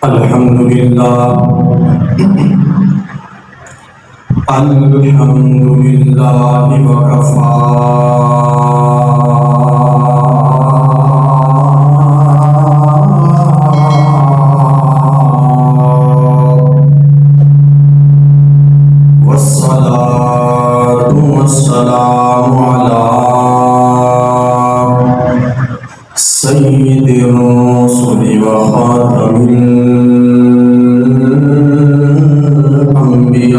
الحمد لله وكفى والصلاة والسلام على سيد الرسل وخاتم الأنبياء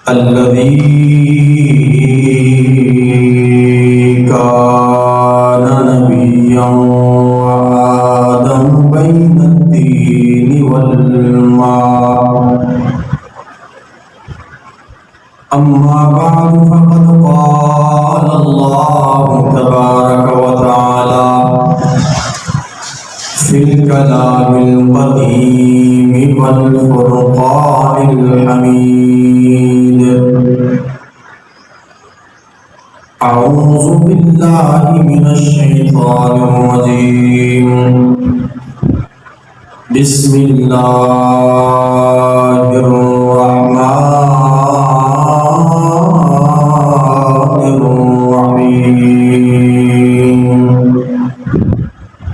الذي كان نبيا وآدم بين الدين والماء. أما بعد فقد قال الله تبارك وتعالى في الكلام القديم والفرقان الحميد: أعوذ بالله من الشيطان الرجيم. بسم الله الرحمن الرحيم.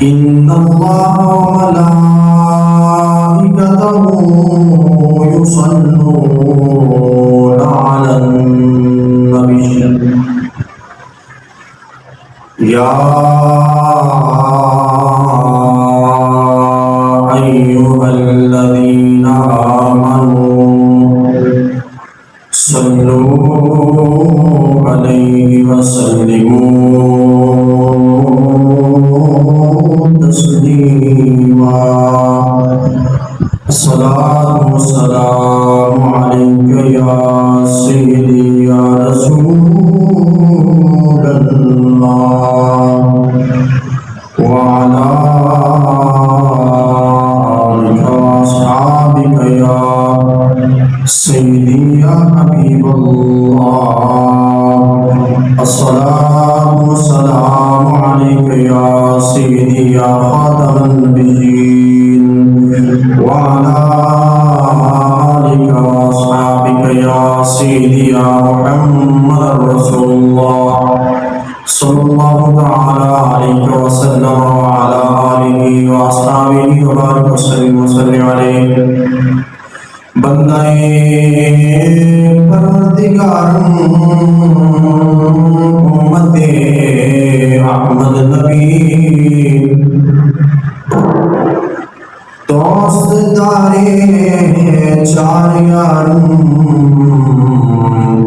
إن الله وملائكته يصلون على النبي يا أيها الذين آمنوا صلوا عليه وسلموا تسليما. الصلاة والسلام عليك يا سيدي يا رسول الله وعلى آلك وأصحابك يا سيدي يا حبيب الله. الصلاة والسلام عليك يا سيدي يا خاتم النبيين وعلى آلك وأصحابك يا سيدي يا محمد رسول الله صلى الله تعالى عليه وسلم وعلى آله وأصحابه وبارك وسلم عليه. بندہ پروردگار امت احمد نبی دوست دارے چار یار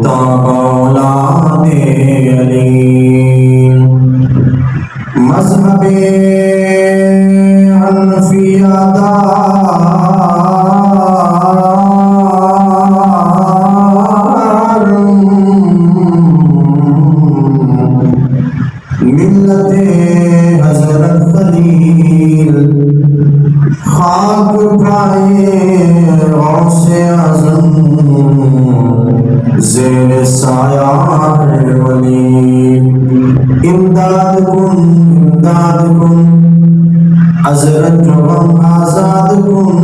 تاب اولاد علی مذہب حنفیہ ملت حضرت خلیل خاک اٹھائے غوث اعظم زیر سایہ ولی. امداد کن حضرت غم آزاد کن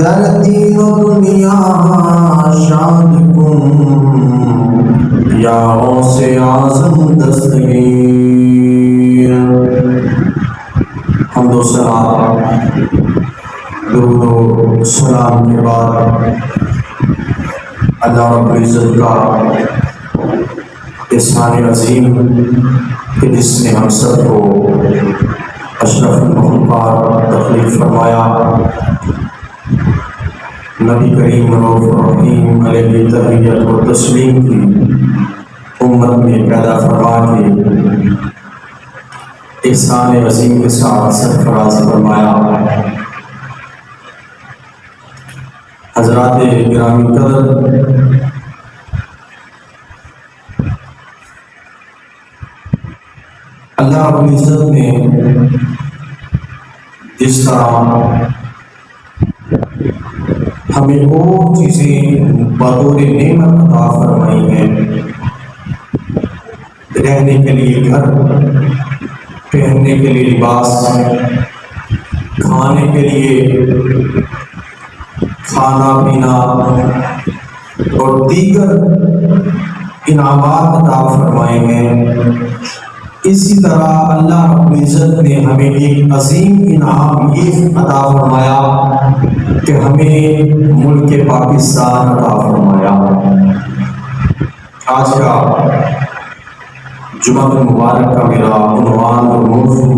در دین و دنیا شاد کن یا غوث اعظم دستگیر. حمد و ثنا درود و سلام کے بعد اللہ رب العزت کا احسان عظیم کہ جس نے ہم سب کو اشرف المخلوقات تخلیق فرمایا، نبی کریم رؤوف الرحیم علیہ تحیت و تسلیم کی امت میں پیدا فرما کے احسان عظیم کے ساتھ سرفراز فرمایا. حضرات گرامی قدر، اللہ رب العزت نے جس طرح ہمیں وہ چیزیں بطور نعمت عطا فرمائی ہیں، رہنے کے لیے گھر، پہننے کے لیے لباس، کھانے کے لیے کھانا پینا اور دیگر انعامات عطا فرمائے ہیں، اسی طرح اللہ رب العزت نے ہمیں ایک عظیم انعام یہ عطا فرمایا کہ ہمیں ملک پاکستان عطا فرمایا۔ آج کا جمعہ المبارک کا میرا عنوان اور موضوع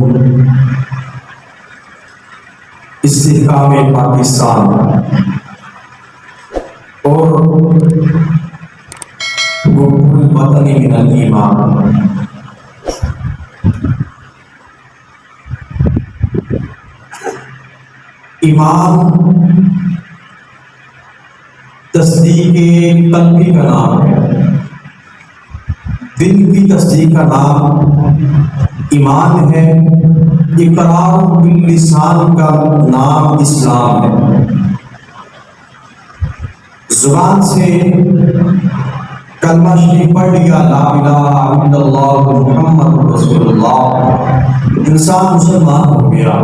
استحکام پاکستان اور حب الوطن من الایمان۔ ایمان تصدیق قلبی کا نام ہے، دل کی تصدیق کا نام ایمان ہے، اقرار باللسان کا نام اسلام ہے۔ زبان سے کلمہ شریف پڑھ لیا لا الہ الا اللہ محمد رسول اللہ، انسان مسلمان ہو گیا۔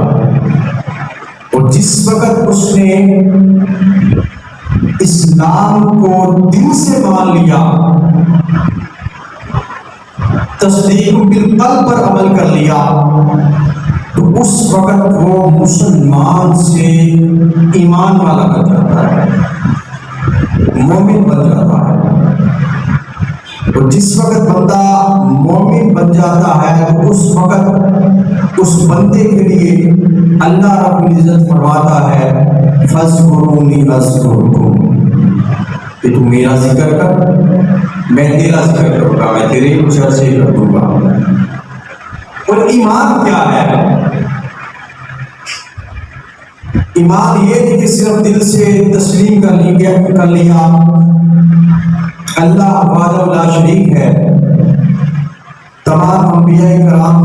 اور جس وقت اس نے اسلام کو دل سے مان لیا، تصدیق بالقلب پر عمل کر لیا، تو اس وقت وہ مسلمان سے ایمان والا بن جاتا ہے، مومن بن جاتا ہے۔ اور جس وقت بندہ مومن بن جاتا ہے تو اس وقت اس بندے کے لیے اللہ رب العزت فرماتا ہے فَاذْكُرُونِي أَذْكُرْكُمْ، کہ تم میرا ذکر کر، میں تیرا ذکر کروں گا، میں تیرے کچھ عرصے کر دوں گا۔ اور ایمان کیا ہے؟ ایمان یہ نہیں کہ صرف دل سے تسلیم کر لیا اللہ وحدہ لا شریک ہے۔ تمام انبیاء کرام،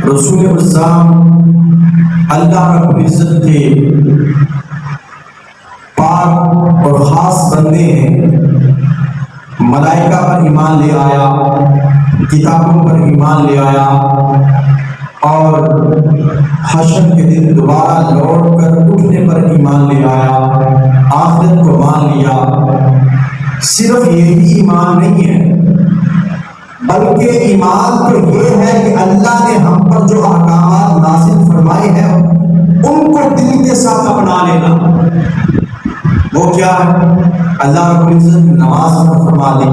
رسول اعظام اللہ رب العزت کے پاک اور خاص بندے ہیں۔ ملائکہ پر ایمان لے آیا، کتابوں پر ایمان لے آیا، اور حشر کے دن دوبارہ لوٹ کر اٹھنے پر ایمان لے آیا، آخرت کو مان لیا۔ صرف یہی ایمان نہیں ہے، بلکہ ایمان تو یہ ہے کہ اللہ نے ہم پر جو احکامات نازل فرمائے ہیں ان کو دل کے ساتھ اپنا لینا۔ وہ کیا ہے؟ اللہ رب العزت نے نماز فرما دی،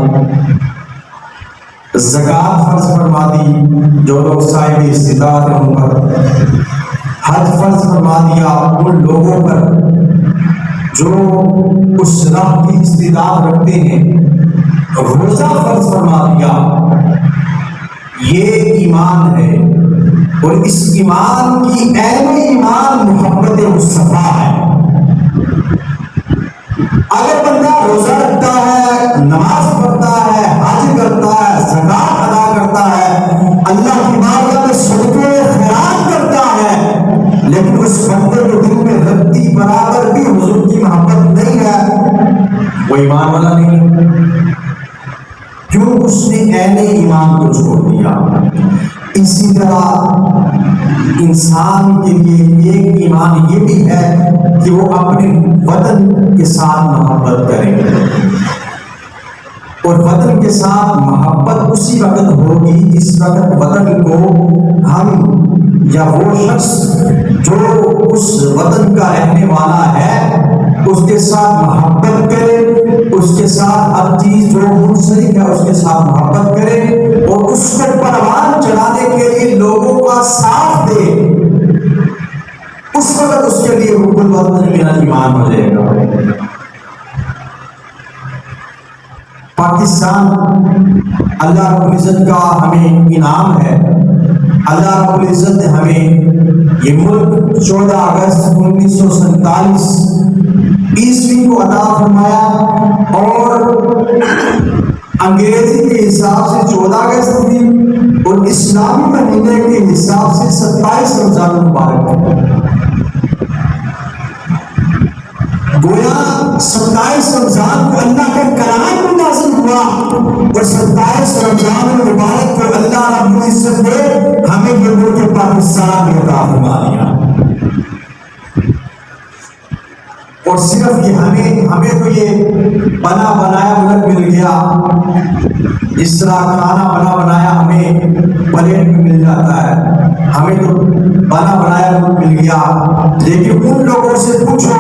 زکوٰۃ فرض فرما دی جو لوگ صاحب استطاعت ہیں ان پر، حج فرض فرما دیا ان لوگوں پر جو اس راہ کی استطاعت رکھتے ہیں، روزہ فرض فرما دیا۔ یہ ایمان ہے، اور اس ایمان کی عین ایمان محبت مصطفیٰ ہے۔ اگر بندہ روزہ رکھتا ہے، نماز پڑھتا ہے، حج کرتا ہے، زکوٰۃ ادا کرتا ہے، اللہ کی بارگاہ میں صدقے خیرات کرتا ہے، لیکن اس بندے کے دل میں رتی برابر بھی حضور کی محبت نہیں ہے، وہ ایمان والا نہیں، کیوں؟ اس نے عین ایمان کو چھوڑ دیا۔ اسی طرح انسان کے لیے ایک ایمان یہ بھی ہے کہ وہ اپنے وطن کے ساتھ محبت کرے، اور وطن کے ساتھ محبت اسی وقت ہوگی جس وقت وطن کو ہم یا وہ شخص جو اس وطن کا رہنے والا ہے اس کے ساتھ محبت کرے، اس کے ساتھ ہر چیز جو منسلک ہے اس کے ساتھ محبت کرے، اور اس کو پروان چڑھانے کے لیے لوگوں کا ساتھ دے، اس وقت اس کے لیے حب الوطن من الایمان ہو جائے گا۔ پاکستان اللہ رب العزت کا ہمیں انعام ہے۔ اللہ رب العزت نے ہمیں یہ ملک 14 اگست 1947 عیسوی کو عطا فرمایا، اور انگریزی کے حساب سے 14 اگست تھی اور اسلامی مہینے کے حساب سے 27 رمضان المبارک۔ گویا 27 رمضان کو اللہ کا کلام نازل ہوا، اور 27 رمضان المبارک کو اللہ رب العزت نے ہمیں پاکستان میں عطا فرما دیا۔ اور صرف یہ ہمیں تو یہ بنا بنایا ملک مل گیا، جس طرح کھانا بنا بنایا ہمیں پلیٹ میں مل جاتا ہے، ہمیں تو بنا بنایا ملک مل گیا، لیکن ان لوگوں سے پوچھو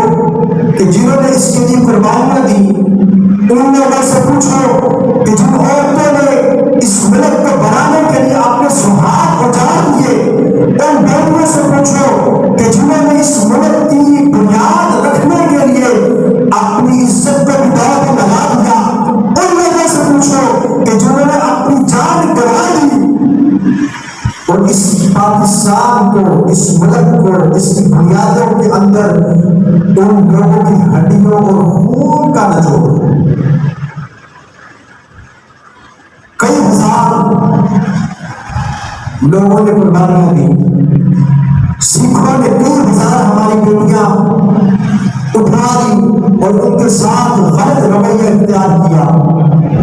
کہ جنہوں نے اس کے لیے قربانیاں دی، ان لوگوں سے پوچھو کہ جن عورتوں نے اس ملک کو بنانے کے لیے اپنے سہاگ اجاڑ دیے، ان بیٹیوں سے پوچھو کہ جنہوں نے اس ملک کی بنیاد رکھنے کے لیے اپنی عزت کو داؤ پہ لگا دیا، ان لوگوں سے پوچھو کہ جنہوں نے اپنی جان گنوا دی اور اس پاکستان کو، اس ملک کو، اس کی بنیادوں کے اندر ان لوگوں کی ہڈیوں اور خون کا نچوڑ، کئی ہزار لوگوں نے قربانیاں دی، سکھوں نے کئی ہزار ہماری بیٹیاں اٹھا دی اور ان کے ساتھ غلط رویہ اختیار کیا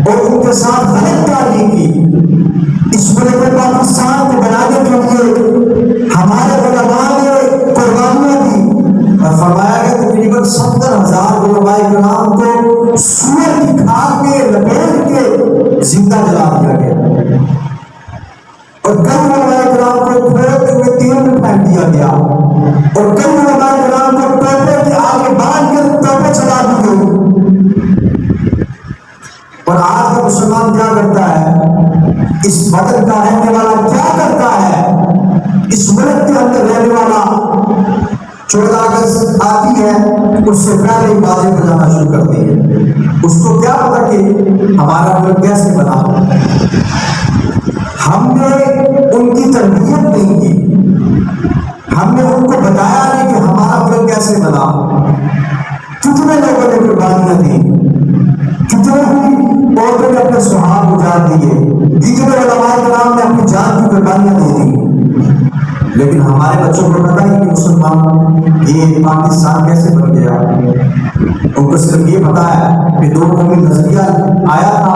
اور ان کے ساتھ غلط تعلیم کی۔ اس ملک پاکستان کو بنانے کے لیے ہمارے علماء نے قربانیاں دی اور فرمایا کہ تقریباً 70,000 علماء کرام کو سور کی کھال کے لپیٹ کے زندہ جلا دیا گیا اور کئی علماء کرام کو پھیلتے ہوئے تیل میں پھینک دیا گیا اور کئی علماء کرام کو ٹوپے کے آگے باندھ کے ٹوپے چلا دی گئی۔ اور آج کا مسلمان کیا کرتا ہے، اس بدن کا رہنے والا کیا کرتا ہے، اس ملک کے اندر رہنے والا 14 اگست آتی ہے اس سے پہلے بازیں بجانا شروع کرتی ہے، اس کو کیا پتا کہ ہمارا ملک کیسے بنا۔ ہم نے ان کی تربیت نہیں کی، ہم نے ان کو بتایا نہیں کہ ہمارا ملک کیسے بنا۔ کتنے لوگوں نے قربانیاں دی، کتنے ہی عورتوں نے اپنے سہاگ اجاڑ دیے، کتنے علماء کرام نے اپنی جان کی قربانیاں دے دی، لیکن ہمارے بچوں کو پتا ہی کہ مسلمان یہ پاکستان کیسے بن گیا۔ ان کو صرف یہ پتا ہے کہ 2 قومی نظریہ آیا تھا،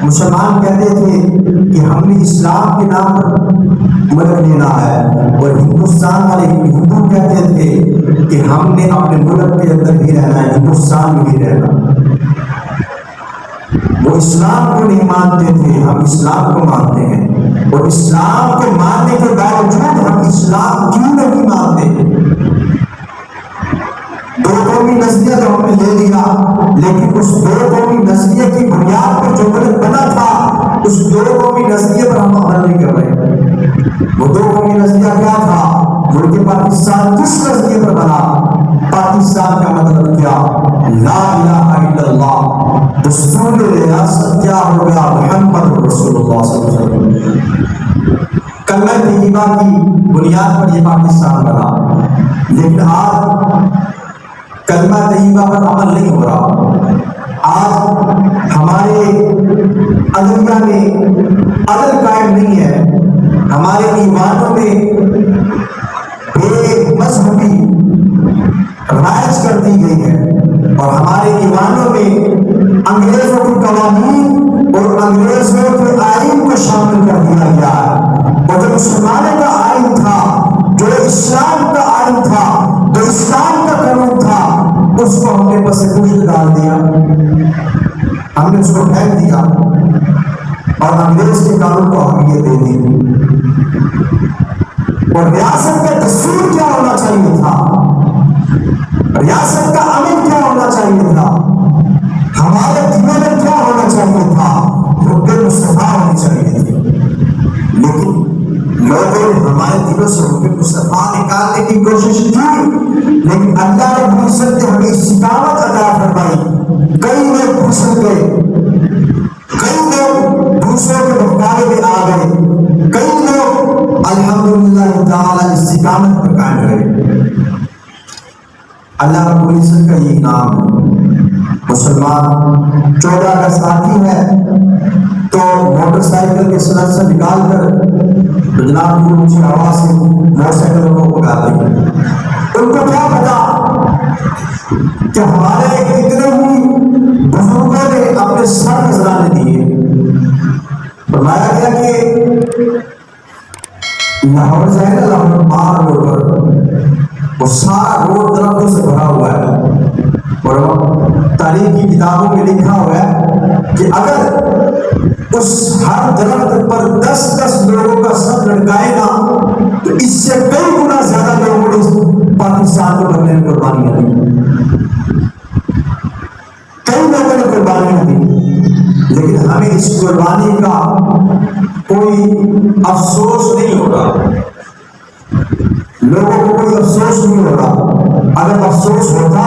مسلمان کہتے تھے کہ ہم نے اسلام کے نام پر ملک لینا ہے، اور ہندوستان والے ہندو کہتے تھے کہ ہم نے اپنے ملک کے اندر ہی رہنا ہے، ہندوستان میں ہی رہنا۔ وہ اسلام کو نہیں مانتے تھے، ہم اسلام کو مانتے ہیں، اور اسلام کو ماننے کے باوجود ہم اسلام کیوں نہیں مانتے۔ 2 قومی نظریہ تو ہم نے لے لیا، لیکن اس 2 قومی نظریے کی بنیاد پر جو ملک بنا تھا، اس 2 قومی نظریے پر ہم عمل نہیں کر رہے۔ وہ 2 قومی نظریہ کیا تھا؟ ملک پاکستان کس نظریے پر بنا؟ پاکستان کا مطلب کیا؟ لا الہ الا اللہ، دستور ریاست کیا ہو گیا؟ محمد رسول اللہ صلی اللہ علیہ وسلم۔ کلمہ طیبہ کی بنیاد پر یہ پاکستان بنا، لیکن آج کلمہ طیبہ پر عمل نہیں ہو رہا۔ آج ہمارے عدلیہ میں عدل قائم نہیں ہے، ہمارے ایمانوں میں بے مذہبی رائج کر دی گئی ہے، اور ہمارے ایمانوں میں انگریزوں کے قوانین اور انگریزوں کے آئین کو شامل کر دیا گیا ہے، اور جو مسلمانوں کا آئین تھا، جو اسلام کا آئین تھا، جو اسلام کا قانون تھا، اس کو ہم نے پس پشت ڈال دیا، ہم نے اس کو پھینک دیا اور انگریز کے قانون کو اہمیت دے دی۔ اور ریاست کا دستور کیا ہونا چاہیے تھا، ریاست کا امن کیا ہونا چاہیے تھا، ہمارے دلوں میں کیا ہونا چاہیے تھا، حب مصطفیٰ ہونی چاہیے تھی، لیکن لوگوں نے ہمارے دلوں سے حب مصطفیٰ نکالنے کی کوشش کی، لیکن اللہ رب العزت نے ہمیں استقامت عطا فرمائی۔ کئی لوگ پھسل گئے، کئی لوگ دوسروں کے مقابلے میں آ گئے، کئی لوگ الحمدللہ تعالی استقامت پر قائم رہے۔ اللہ رب العزت کا یہ نام مسلمان 14 اگست آتی ہے تو موٹر سائیکل کے سرحد سے نکال کر جناب کی اونچی آواز سے موٹر سائیکلوں کو بگاتے ہیں۔ ان کو کیا پتا کہ ہمارے کتنے ہی بزرگوں نے اپنے سر نذرانے دیے۔ فرمایا گیا کہ لاہور جائے نا، لاہور مار روڈ پر وہ سارا روڈ درختوں سے بھرا ہوا ہے، اور تاریخ کی کتابوں میں لکھا ہوا ہے کہ اگر اس ہر درخت پر 10 لوگوں کا سر لٹکائے گا تو اس سے کئی گنا زیادہ لوگوں کو اس پاکستان کو بننے میں قربانیاں دی، کئی لوگوں نے قربانیاں دی، لیکن ہمیں اس قربانی کا کوئی افسوس نہیں ہوگا، لوگوں کو کوئی افسوس نہیں ہوگا۔ اگر افسوس ہوتا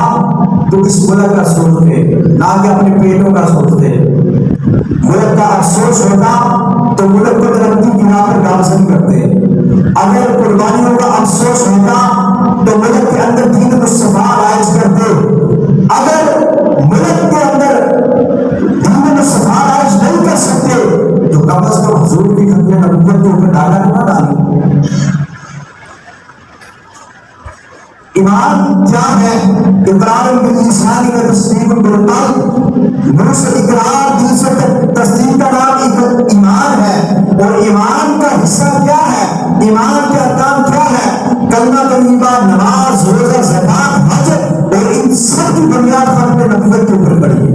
تو اس ملک کا سوچتے، نہ کہ اپنے پیٹوں کا سوچتے۔ ملک کا افسوس ہوتا تو ملک کو ترقی کی راہ پر گامزن کرتے۔ اگر قربانیوں کا افسوس ہوتا تو ملک کے اندر دین مصطفیٰ رائج کرتے۔ اگر ملک کے اندر دین مصطفیٰ رائج نہیں کر سکتے تو کم از کم حضور کی ختم نبوت کے اوپر ڈالا نہ ڈالی۔ ایمان کیا ہے؟ اقرار باللسان و تصدیق بالقلب، منہ سے اقرار، دل سے تصدیق کا نام ایمان ہے۔ اور ایمان کا حصہ کیا ہے؟ ایمان کے ارکان کیا ہے؟ کلمہ طیبہ، نماز، روزہ، زکات، حج، اور ان سب کی بنیاد ختم نبوت کے اوپر پڑی ہے۔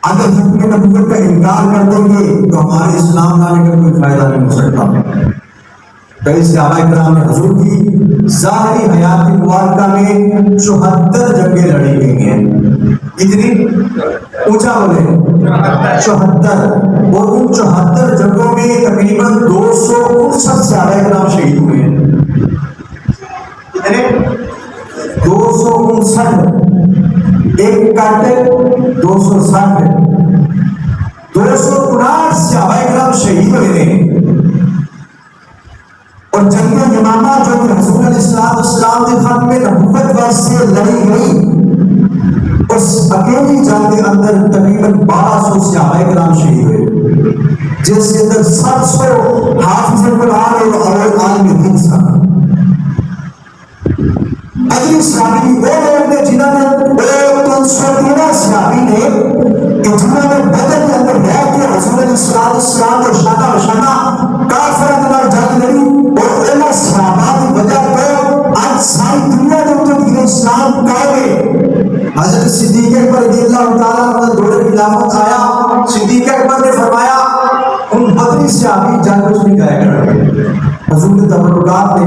اگر ختم نبوت کا انکار کر دیں گے تو ہمارے اسلام لانے کا کوئی فائدہ نہیں ہو سکتا۔ کئی صحابہ کرام نے حضور کی ظاہری حیات مبارکہ میں 74 جنگیں لڑی گئی ہیں۔ کتنی؟ اونچا بولے 74۔ اور ان 74 جنگوں میں تقریباً 259 صحابہ کرام شہید ہوئے ہیں۔ کتنے؟ 259۔ ایک کاٹے 260، 259 صحابہ کرام شہید ہوئے ہیں۔ اور جنگ یمامہ جو کہ رسول السلام کے ختم نبوت واسطے لڑی گئی، اس اکیلی جنگ کے اندر تقریباً 1200 صحابہ کرام شہید ہوئے، جس کے اندر 700 حافظ قرآن اور عالم دین تھا۔ بدری صحابی وہ لوگ نے جنہوں نے 313 صحابی نے کہ جنہوں نے بدر کے اندر رہ کے رسول السلام کے شانہ بشانہ کافروں کے جنگ لڑی، اور اللہ صحابہ کی وجہ کو آج ساری دنیا کے اوپر دین اسلام قائم ہے۔ حضرت صدیق اکبر رضی اللہ تعالیٰ عنہ دور خلافت آیا، صدیق اکبر نے فرمایا ان بدری صحابی جنگ کچھ نہیں جائے گا۔ حضور کے تبرکات نے،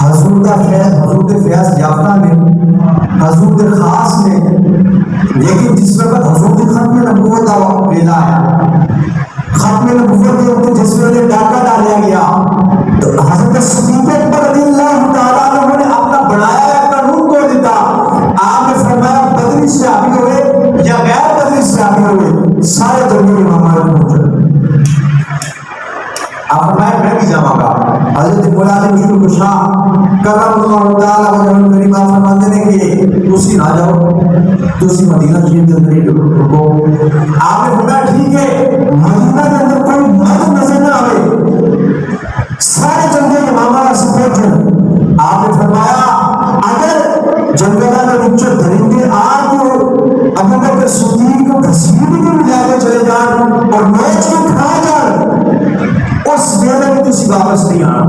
حضور کا فیض، حضور کے فیض یافتہ نے، حضور کے خاص نے، لیکن جس وقت حضور کی ختم نبوت کا ویلا آیا، ختم نبوت کے اوپر جس ویلے ڈاکہ ڈالا گیا تو حضرت صدیق اکبر رضی اللہ تعالیٰ عنہ نے اپنا بنایا ہوا قانون کو دیتا۔ آپ نے فرمایا بدری صحابی ہوئے یا غیر بدری صحابی ہوئے، سارے جنگوں میں ہمارے پہنچے۔ آپ فرمایا میں بھی جاؤں گا۔ حضرت مولانا میر کشا کرم اللہ تعالیٰ وجہ کریم آپ فرماتے ہیں کہ دوسری نہ جاؤ، دوسری مدینہ شریف کے اندر ہی رکو۔ آپ نے فرمایا ٹھیک ہے، مدینہ کے اندر کوئی مرد نظر نہ آئے، سارے جنگیں امامہ سے پہنچے۔ آپ نے فرمایا اگر جنگلہ میں رچے درندے آج ابو بکر صدیق کو گھسیٹ کے بھی لے کے چلے جائیں اور نوچ کے کھا جائیں، اس ویلے میں تسی واپس نہیں آنا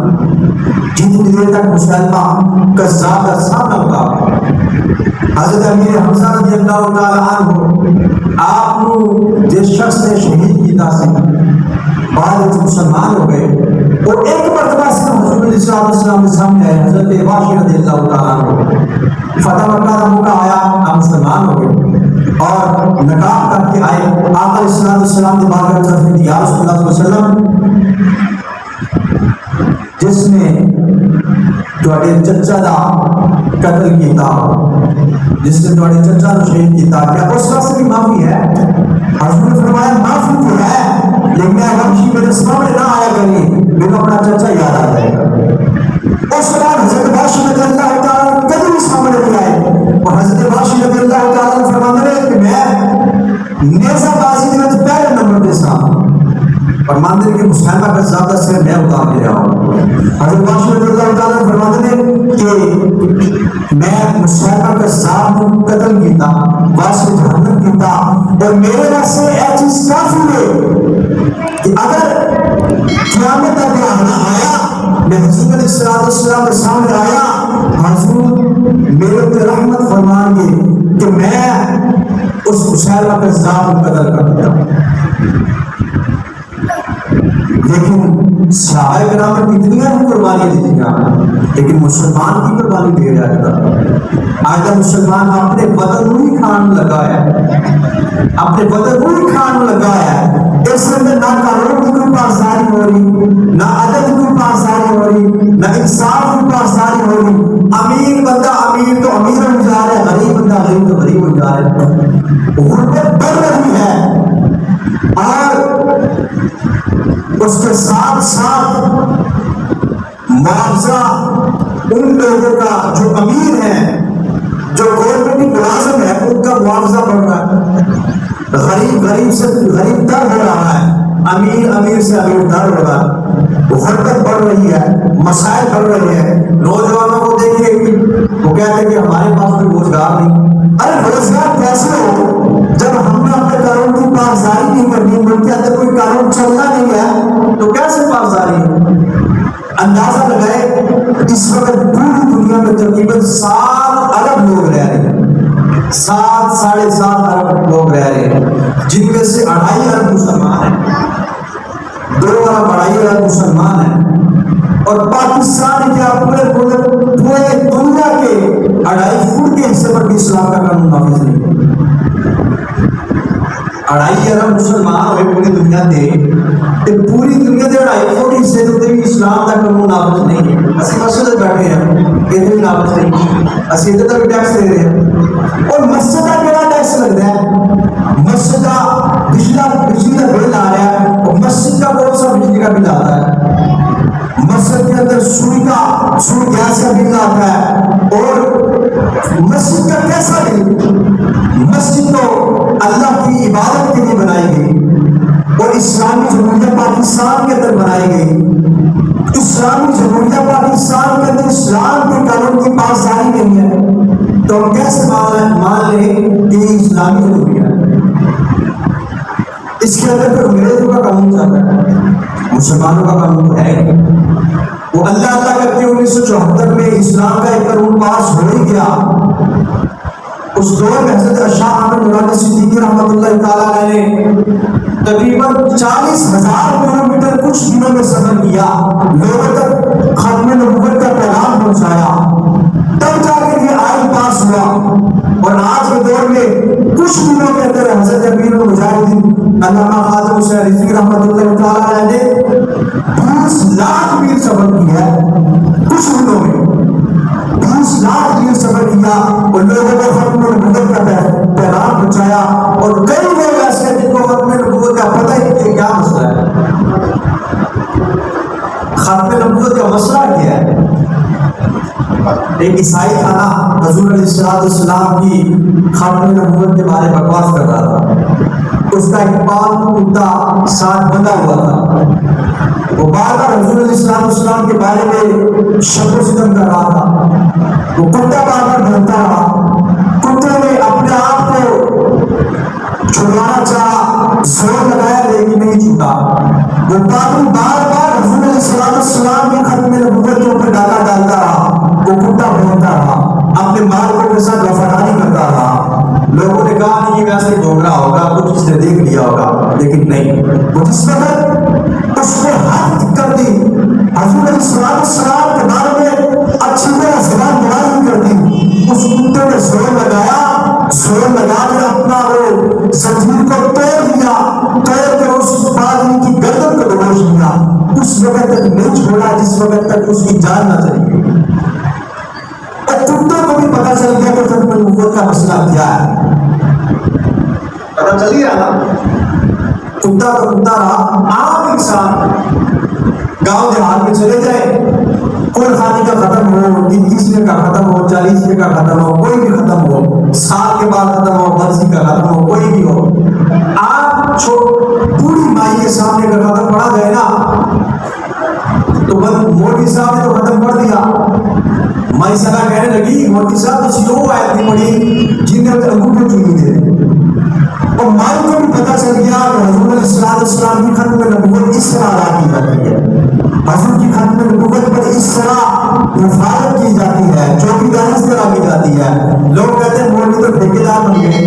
جتنی دیر تک مسلمان کذاب کا سامنا ہوگا۔ حضرت امیر حمزہ رضی اللہ تعالیٰ عنہ آپ کو جس شخص نے شہید کیتا سی بعد مسلمان ہو گئے، اور ایک مرتبہ سے حضور علیہ السلام کے سامنے آئے، حضرت واشی رضی اللہ تعالیٰ عنہ فتح مکہ کا موقع آیا، آپ مسلمان ہو گئے اور نکاح کر کے آئے۔ آقا علیہ السلام کے بارگاہ میں عرض کی یا رسول اللہ صلی اللہ علیہ وسلم، جس نے تواڈے چچا دا قتل کیتا، جس نے تواڈے چچا نو شہید کیتا، کیا اس وقت بھی معافی ہے؟ حضور نے فرمایا معافی تو ہے، لیکن میں وحشی میرے سامنے نہ آیا کریں، میرے اپنا چچا یاد آ جائے گا۔ اس بعد حضرت وحشی رضی اللہ تعالیٰ کبھی بھی سامنے نہیں آئے، اور حضرت وحشی رضی اللہ تعالیٰ فرماتے ہیں کہ میں نیزہ بازی میں پہلے نمبر پہ سا، اور ماندر کے مسلمہ کا زیادہ سے میں اتار لے رہا ہوں۔ حضرت وحشی رضی اللہ تعالیٰ فرماتے ہیں کہ میں مسلمہ کا ذات قتل کیتا، واسطے جہنم کیتا، اور میرے واسطے ایک چیز کافی ہے کہ اگر قیامت تک آنا اس مسیلمہ کذاب کو قتل کر دیا. لیکن صحابہ کرام نے کتنی قربانیاں دی تھیں، لیکن مسلمان کی قربانی دے رہا تھا. آج مسلمان اپنے وطن میں کھان لگا ہے، اپنے وطن میں کھان لگا ہے. اس میں نہ قانون کی کوئی پاسداری ہو رہی، نہ عدل کی کوئی پاسداری ہو رہی، نہ انصاف کی پاسداری ہو رہی. امیر بندہ امیر تو امیر ہو جا رہا ہے، غریب بندہ غریب تو غریب ہو جا رہا ہے. غربت بڑھ رہی ہے، اور اس کے ساتھ ساتھ معاوضہ ان لوگوں کا جو امیر ہیں، جو گورنمنٹ ملازم ہے، ان کا معاوضہ بڑھ رہا ہے. غریب غریب سے غریب تر ہو رہا ہے، امیر امیر سے امیر تر ہو رہا ہے. غربت بڑھ رہی ہے، مسائل بڑھ رہے ہیں. نوجوانوں کو دیکھیے، وہ کہتے ہیں کہ ہمارے پاس کوئی روزگار نہیں. ارے روزگار کیسے ہو جب ہم نے اپنے قانون کی پاسداری نہیں کرنی، ملک کے اندر کوئی قانون چلنا نہیں ہے تو کیسے پاسداری؟ اندازہ لگائے اس وقت پوری دنیا میں تقریباً 7 ارب لوگ رہ رہے ہیں، 7 ساڑھے 7 ارب لوگ رہ رہے ہیں، جن میں سے 2.5 ارب مسلمان ہیں، 2 ارب 2.5 ارب مسلمان ہیں. اور پاکستان کیا پورے دنیا کے 2.5 فٹ کے حصے پر بھی اسلام کا قانون نافذ نہیں. 2.5 ارب مسلمان ہوئے پوری دنیا دے، پوری دنیا دے 2.5 فٹ حصے تے بھی اسلام کا قانون نافذ نہیں ہے. اسی مسجد بیٹھے ہیں، یہ بھی نافذ نہیں، اسی ادھر تک ٹیکس دے رہے ہیں. اور مسجد کا کیا ٹیکس لگتا ہے؟ مسجد کا بجلی کا بل آ رہا ہے، اور مسجد کا کون سا بجلی کا بل آتا ہے؟ مسجد کے اندر سوئی گیس کا بل آتا ہے. اور مسجد کا کیسا بل؟ مسجد تو اللہ کی عبادت کے لیے بنائی گئی، اور اسلامی جمہوریہ پاکستان کے اندر بنائی گئی. اسلامی جمہوریہ پاکستان کے اندر اسلام کے قانون کی پاسداری نہیں ہے، تو ہم کیسے مان لیں کہ یہ اسلامی جمہوریہ ہے؟ اس کے اندر تو انگریزوں کا قانون چل رہا ہے، مسلمانوں کا قانون تو ہے. وہ اللہ کرتے 1974 میں اسلام کا ایک قانون پاس ہو ہی گیا. اس دور میں حضرت شاہ احمد نورانی صدیقی رحمۃ اللہ تعالیٰ نے تقریباً 40,000 کلومیٹر کچھ دنوں میں سفر کیا، لوگوں تک ختم نبوت کا پیغام پہنچایا، تب جا کے یہ آئین پاس ہوا. اور آج کے دور میں کچھ دنوں کے اندر حضرت امیر المجاہدین علامہ خواجہ حسین رضوی رحمۃ اللہ تعالیٰ نے 20 لاکھ میل سفر کیا ہے. کچھ دنوں میں 20 لاکھ میل سفر کیا اور لوگوں کو ختم نبوت کا پیغام پہنچایا. اور کئی لوگ ایسے ہیں جن کو ختم نبوت کا پتہ ہی نہیں کیا مسئلہ ہے. ختم نبوت کا مسئلہ کیا ہے؟ ایک عیسائی تھا نا، حضور علیہ السلام کی ختم نبوت کے بارے میں بکواس کر رہا تھا. اس کا ایک پالتو کتا ساتھ بندھا ہوا تھا، وہ بار بار حضور علیہ السلام کے بارے میں شک و ستم کر رہا تھا. وہ کتا بار بار بھونکتا رہا. کتے نے اپنے آپ کو چھڑانا چاہا، زور لگایا لیکن نہیں چھوٹا. وہ پاگل بار بار حضور علیہ السلام کی ختم نبوت کے اوپر ڈالا ڈالتا رہا. وہ کتا بھونکتا رہا، اپنے مالکوں کے ساتھ وفاداری کرتا رہا. لوگوں نے کہا نہیں یہ ویسے ڈھونڈا ہوگا، کچھ اس نے دیکھ لیا ہوگا، لیکن نہیں. وہ جس وقت اس نے حد کر دی، حضور علیہ السلام کے بارے میں اچھی طرح زبان بلند کر دی، اس کتے نے زور لگایا، زور لگا کے اپنا وہ زنجیر کو توڑ دیا، توڑ کے اس پادری کی گردن کو دبوچ دیا. اس وقت تک نہیں چھوڑا جس وقت تک اس کی جان نہ چلی گئی. اور کتوں کو بھی پتا چل گیا کہ ختم نبوت کا مسئلہ کیا ہے. پتا چل گیا نا، کتا تو کتا رہا. عام انسان گاؤں دیہات میں چلے جائے، کوئی خانی کا ختم ہو، 21ویں کا ختم ہو، 40ویں کا ختم ہو، کوئی بھی ختم ہو، سال کے بعد ختم ہو، برسی کا ختم ہو، کوئی بھی ہو، آپ پوری مائی کے سامنے کا ختم پڑا جائے نا تو مودی صاحب نے تو ختم کر دیا. مائی صاحب کہنے لگی مودی صاحب تو سیو آئے تھی بڑی جن نے انگوٹھے چومی دے. اور مائی کو بھی پتا چل گیا کہ حضور علیہ السلام کی ختم نبوت اس طرح ادا کی جاتی ہے. حضور کی ختم نبوت پر اس طرح حفاظت کی جاتی ہے، چوکیداری اس طرح کی جاتی ہے. لوگ کہتے ہیں مولوی تو ٹھیکیدار بن گئے.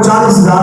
40,000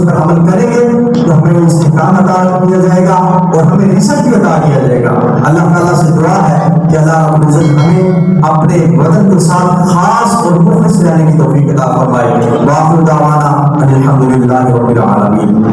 اس پر عمل کریں گے تو ہمیں استحکام عطا کیا جائے گا اور ہمیں رزق بھی عطا کیا جائے گا۔ اللہ تعالیٰ سے دعا ہے کہ اللہ رب العزت ہمیں اپنے وطن کے ساتھ خاص اور مخلص رہنے کی توفیق عطا فرمائے۔ وآخر دعوانا ان الحمد للہ رب العالمین۔